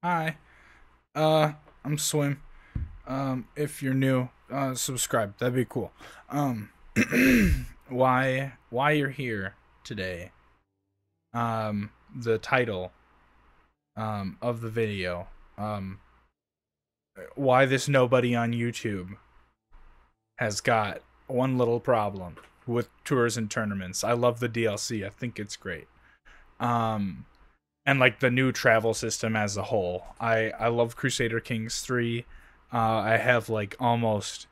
Hi. I'm Swim. If you're new, subscribe. That'd be cool. Um, why you're here today? The title of the video. Why this nobody on YouTube has got one little problem with tours and tournaments. I love the DLC. I think it's great. Um, and like the new travel system as a whole. I love Crusader Kings 3. I have like almost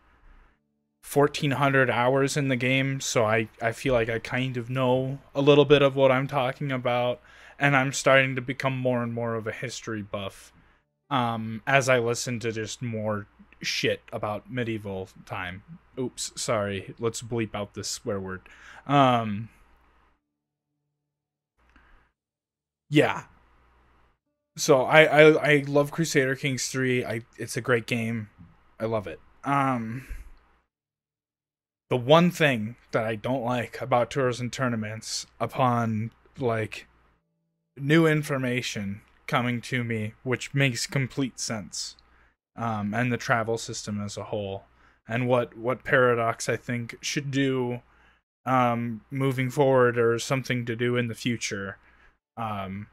1400 hours in the game, so I feel like I kind of know a little bit of what I'm talking about, and I'm starting to become more and more of a history buff as I listen to just more shit about medieval time. Oops, sorry. Let's bleep out this swear word. Um yeah, so I love Crusader Kings 3. It's a great game. I love it. The one thing that I don't like about tours and tournaments upon like new information coming to me, which makes complete sense, and the travel system as a whole, and what Paradox I think should do moving forward, or something to do in the future, um,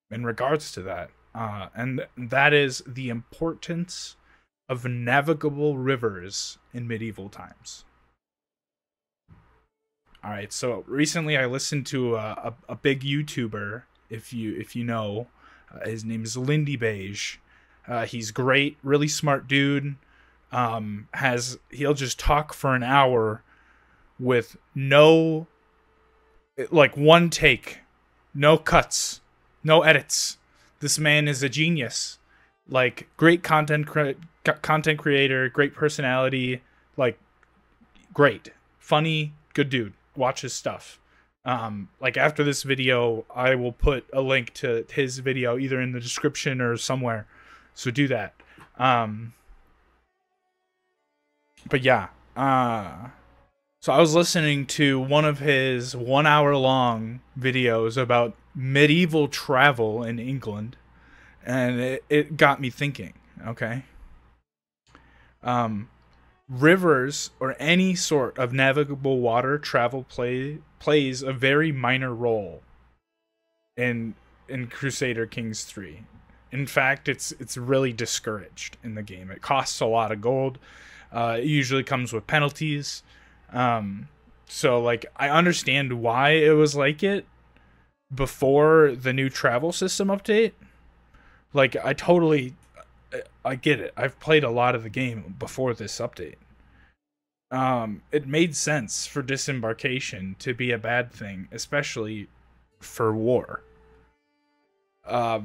in regards to that. And that is the importance of navigable rivers in medieval times. All right, so recently I listened to a big YouTuber, if you know, his name is Lindy Beige. He's great, really smart dude. Has He'll just talk for an hour with no, like, one take, no cuts, no edits. This man is a genius. Like, great content creator, great personality, like, great, funny, good dude. Watch his stuff. Like, after this video, I will put a link to his video either in the description or somewhere. So do that. Um, but yeah. So I was listening to one of his 1 hour long videos about medieval travel in England, and it got me thinking. Okay. Um, Rivers or any sort of navigable water travel plays a very minor role in Crusader Kings 3. In fact, it's really discouraged in the game. It costs a lot of gold. It usually comes with penalties. Um, so like, I understand why it was like it before the new travel system update. Like, I get it. I've played a lot of the game before this update. It made sense for disembarkation to be a bad thing, especially for war. Uh,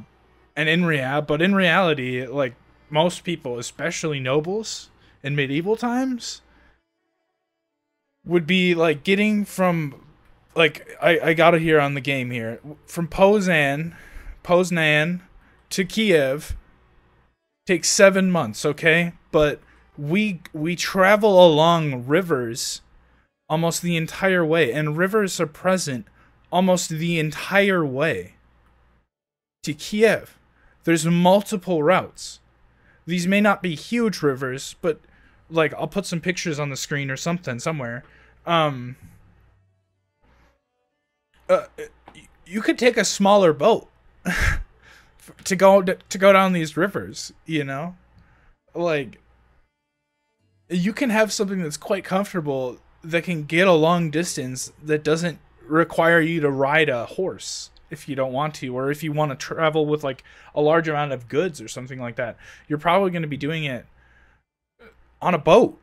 and in reality, like, most people, especially nobles in medieval times, would be like getting from, like, I got it here on the game here, from Poznan to Kiev takes 7 months, okay? But we travel along rivers almost the entire way, and rivers are present almost the entire way to Kiev. There's multiple routes. These may not be huge rivers, but like, I'll put some pictures on the screen or something somewhere. Um, uh, you could take a smaller boat to go down these rivers. Like, you can have something that's quite comfortable that can get a long distance that doesn't require you to ride a horse if you don't want to, or if you want to travel with like a large amount of goods or something like that. You're probably going to be doing it on a boat,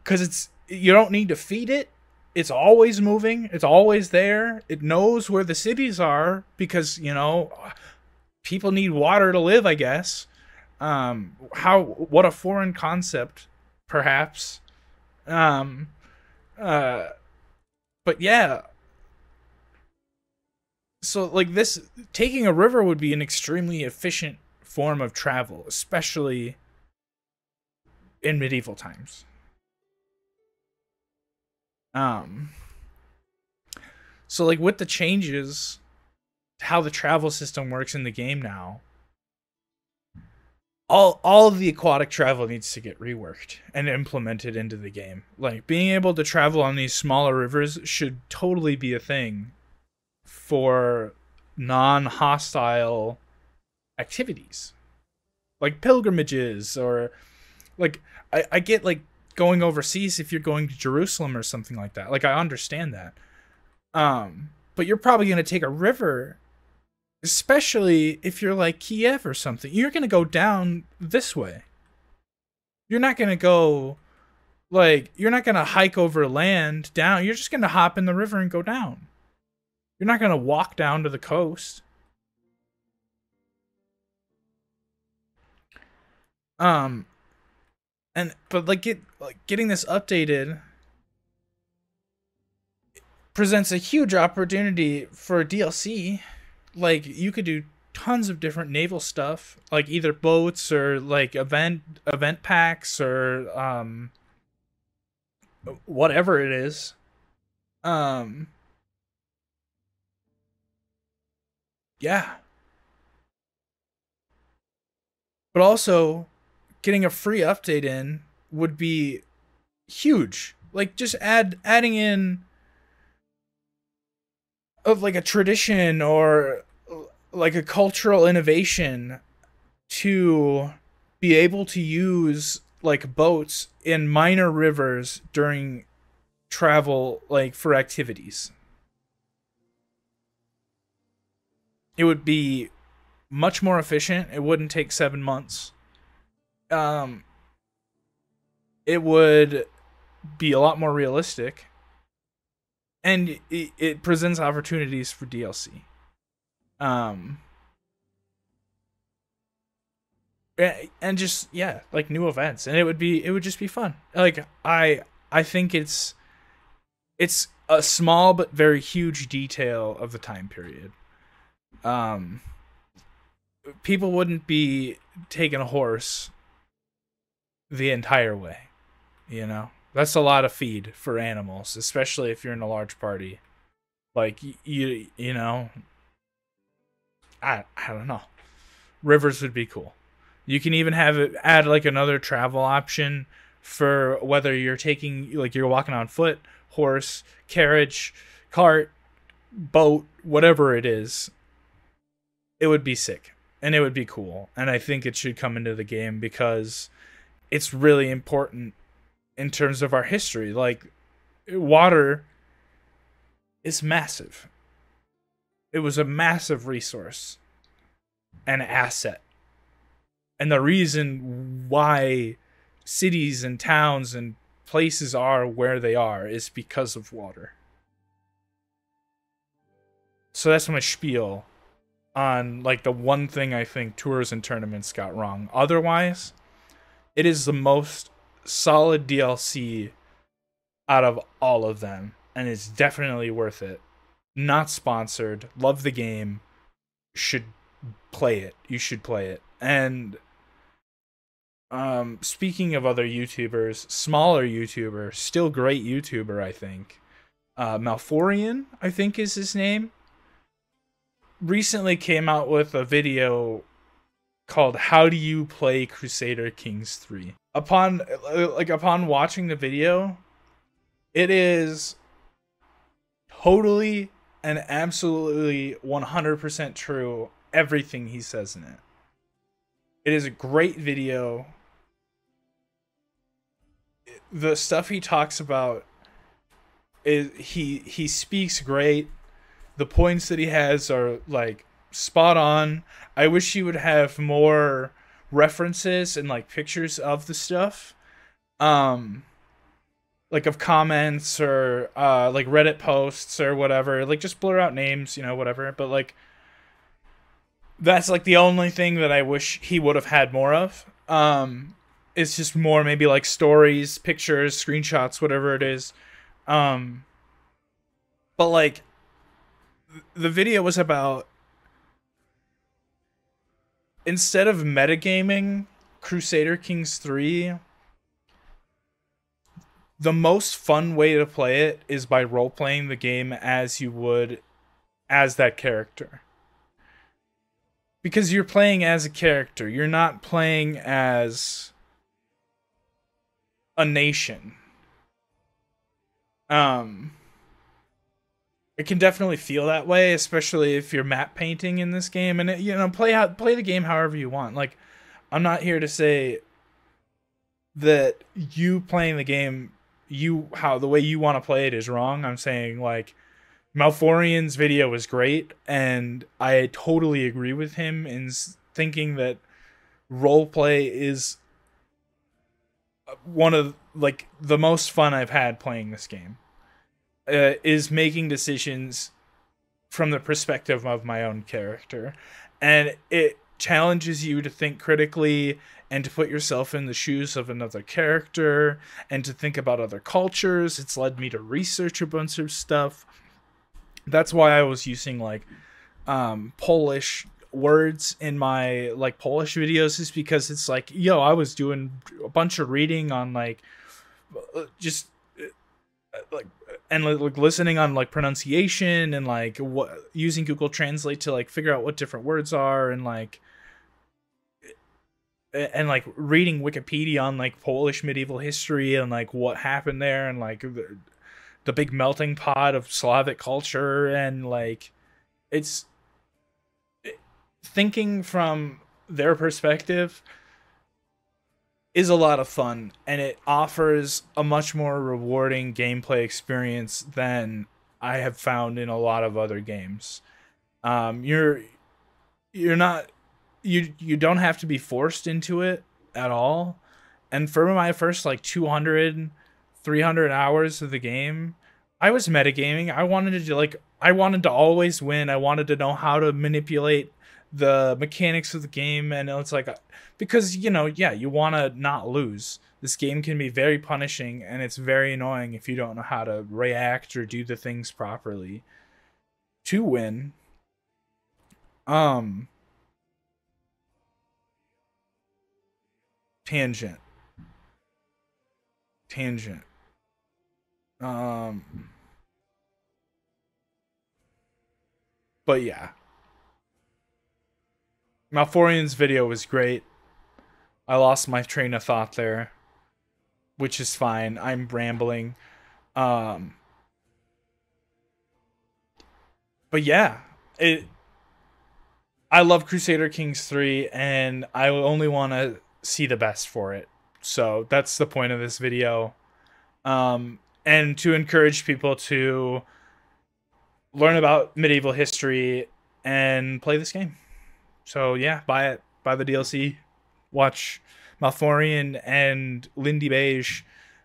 because you don't need to feed it. It's always moving. It's always there. It knows where the cities are because, people need water to live, I guess. What a foreign concept, perhaps. Um, uh, but yeah, so like, this, taking a river would be an extremely efficient form of travel, especially in medieval times. Um, so like, with the changes to how the travel system works in the game now, all of the aquatic travel needs to get reworked and implemented into the game. Like being able to travel on these smaller rivers should totally be a thing for non-hostile activities, like pilgrimages, or like I get like going overseas if you're going to Jerusalem or something like that. Like I understand that. But you're probably going to take a river, especially if you're like Kiev or something. You're going to go down this way. You're not going to go, like, you're not going to hike over land down. You're just going to hop in the river and go down. You're not going to walk down to the coast. But getting this updated presents a huge opportunity for DLC. Like you could do tons of different naval stuff, like either boats or like event packs or whatever it is. Yeah. But also getting a free update in would be huge. Like just adding in of like a tradition or like a cultural innovation to be able to use like boats in minor rivers during travel, like for activities. It would be much more efficient. It wouldn't take 7 months. It would be a lot more realistic, and it presents opportunities for DLC. And just, yeah, like new events, and it would just be fun. Like I think it's a small but very huge detail of the time period. People wouldn't be taking a horse the entire way, you know. That's a lot of feed for animals, especially if you're in a large party. Like you know, I don't know. Rivers would be cool. You can even have it add like another travel option for whether you're taking, like, you're walking on foot, horse, carriage, cart, boat, whatever it is. It would be sick and it would be cool. And I think it should come into the game because it's really important in terms of our history. Like, water is massive. It was a massive resource and asset. And the reason why cities and towns and places are where they are is because of water. So that's my spiel on like the one thing I think tours and tournaments got wrong. Otherwise, it is the most solid DLC out of all of them, and it's definitely worth it. Not sponsored. Love the game. Should play it. You should play it. And speaking of other YouTubers, smaller YouTuber, still great YouTuber, I think. Malforian, I think is his name. Recently came out with a video called "How Do You Play Crusader Kings 3?" Upon watching the video, it is totally and absolutely 100% true, everything he says in it. It is a great video. The stuff he talks about is he speaks great. The points that he has are like spot on. I wish he would have more references and like pictures of the stuff. Like of comments or like Reddit posts or whatever. Like just blur out names, you know, whatever. But like that's like the only thing that I wish he would have had more of. It's just more maybe like stories, pictures, screenshots, whatever it is. But like the video was about, instead of metagaming Crusader Kings 3, the most fun way to play it is by role-playing the game as you would as that character. because you're playing as a character. You're not playing as a nation. Um, it can definitely feel that way, especially if you're map painting in this game. And play the game however you want. Like, I'm not here to say that you playing the game, the way you want to play it is wrong. I'm saying, like, Malforian's video was great, and I totally agree with him in thinking that roleplay is one of, like, the most fun I've had playing this game. Is making decisions from the perspective of my own character, and it challenges you to think critically and to put yourself in the shoes of another character and to think about other cultures. It's led me to research a bunch of stuff. That's why I was using, like, Polish words in my, like, Polish videos, is because it's like, I was doing a bunch of reading on, like, just like, and like listening on, like, pronunciation, and like using Google Translate to, like, figure out what different words are, and like reading Wikipedia on, like, Polish medieval history and, like, what happened there, and like the big melting pot of Slavic culture, and like it's thinking from their perspective is a lot of fun, and it offers a much more rewarding gameplay experience than I have found in a lot of other games. You're not you don't have to be forced into it at all. And for my first, like, 200 300 hours of the game, I was metagaming. I wanted to always win. I wanted to know how to manipulate the mechanics of the game, and it's like, because you want to not lose. This game can be very punishing, and it's very annoying if you don't know how to react or do the things properly to win. Tangent. But yeah, Malforian's video was great. I lost my train of thought there, which is fine. I'm rambling. Um, but yeah, I love Crusader Kings 3, and I only want to see the best for it. So that's the point of this video. And to encourage people to learn about medieval history and play this game. So yeah, buy it. Buy the DLC. Watch Malforian and Lindy Beige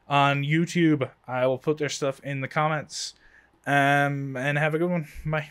on YouTube. I will put their stuff in the comments. And have a good one. Bye.